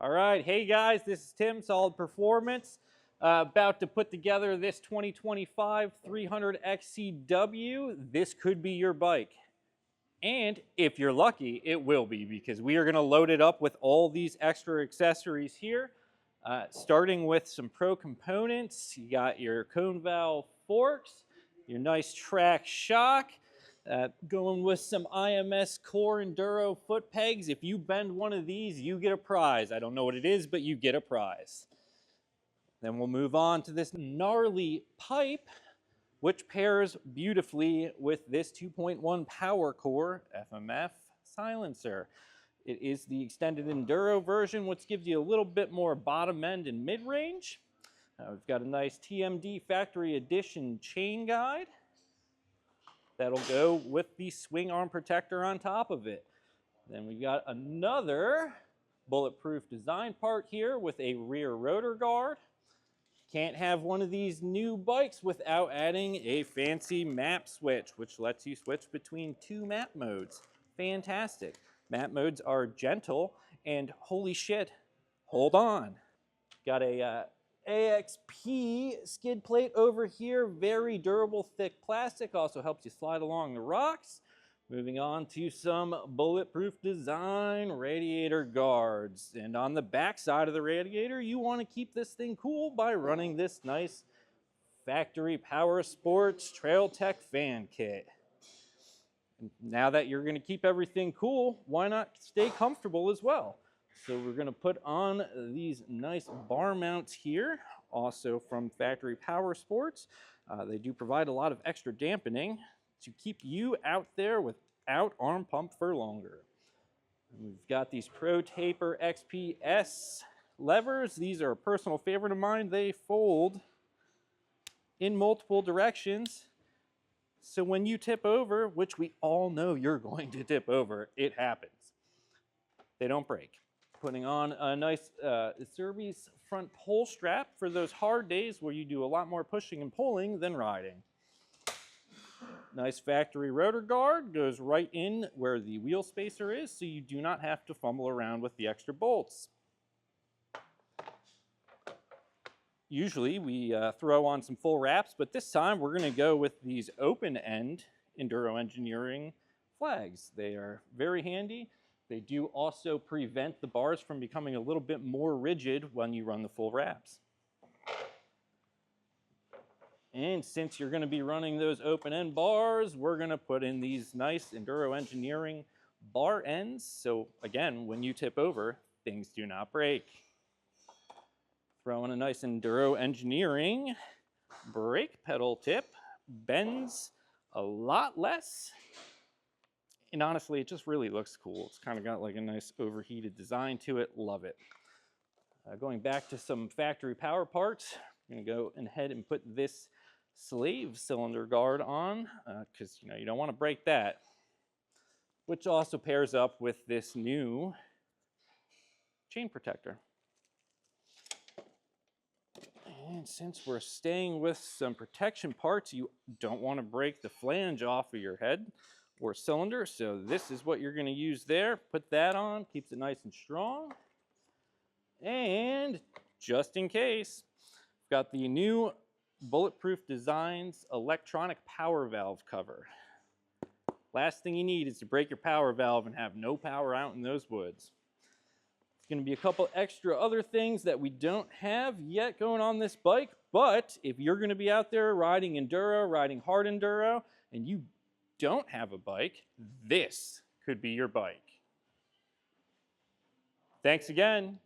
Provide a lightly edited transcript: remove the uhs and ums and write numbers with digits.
All right, hey guys, this is Tim, Solid Performance. About to put together this 2025 300 XCW. This could be your bike. And if you're lucky, it will be, because we are going to load it up with all these extra accessories here. Starting with some pro components. You got your cone valve forks, your nice track shock, going with some IMS core enduro foot pegs. If you bend one of these, you get a prize. I don't know what it is, but you get a prize. Then we'll move on to this gnarly pipe, which pairs beautifully with this 2.1 Powercore FMF silencer. It is the extended enduro version, which gives you a little bit more bottom end and mid-range. We've got a nice TMD factory edition chain guide. That'll go with the swing arm protector on top of it. Then we've got another bulletproof design part here with a rear rotor guard. Can't have one of these new bikes without adding a fancy map switch, which lets you switch between two map modes. Fantastic. Map modes are gentle, and holy shit, hold on. Got a AXP skid plate over here, very durable, thick plastic, also helps you slide along the rocks. Moving on to some bulletproof design radiator guards. And on the back side of the radiator, you want to keep this thing cool by running this nice factory Powersports Trail Tech fan kit. And now that you're going to keep everything cool, why not stay comfortable as well? So we're going to put on these nice bar mounts here, also from factory Powersports. They do provide a lot of extra dampening to keep you out there without arm pump for longer. And we've got these Pro Taper XPS levers. These are a personal favorite of mine. They fold in multiple directions. So when you tip over, which we all know you're going to tip over, it happens. They don't break. Putting on a nice Serbi's front pull strap for those hard days where you do a lot more pushing and pulling than riding. Nice factory rotor guard goes right in where the wheel spacer is, so you do not have to fumble around with the extra bolts. Usually we throw on some full wraps, but this time we're going to go with these open end enduro engineering flags. They are very handy. They do also prevent the bars from becoming a little bit more rigid when you run the full wraps. And since you're going to be running those open end bars, we're going to put in these nice enduro engineering bar ends. So again, when you tip over, things do not break. Throw in a nice enduro engineering brake pedal tip. Bends a lot less. And honestly, it just really looks cool. It's kind of got like a nice overheated design to it. Love it. Going back to some factory power parts, I'm going to go ahead and put this slave cylinder guard on because you don't want to break that, which also pairs up with this new chain protector. And since we're staying with some protection parts, you don't want to break the flange off of your head or cylinder, so this is what you're going to use there. Put that on, keeps it nice and strong. And just in case, we've got the new Bulletproof Designs electronic power valve cover. Last thing you need is to break your power valve and have no power out in those woods. It's going to be a couple extra other things that we don't have yet going on this bike, but if you're going to be out there riding enduro, riding hard enduro, and you don't have a bike, this could be your bike. Thanks again.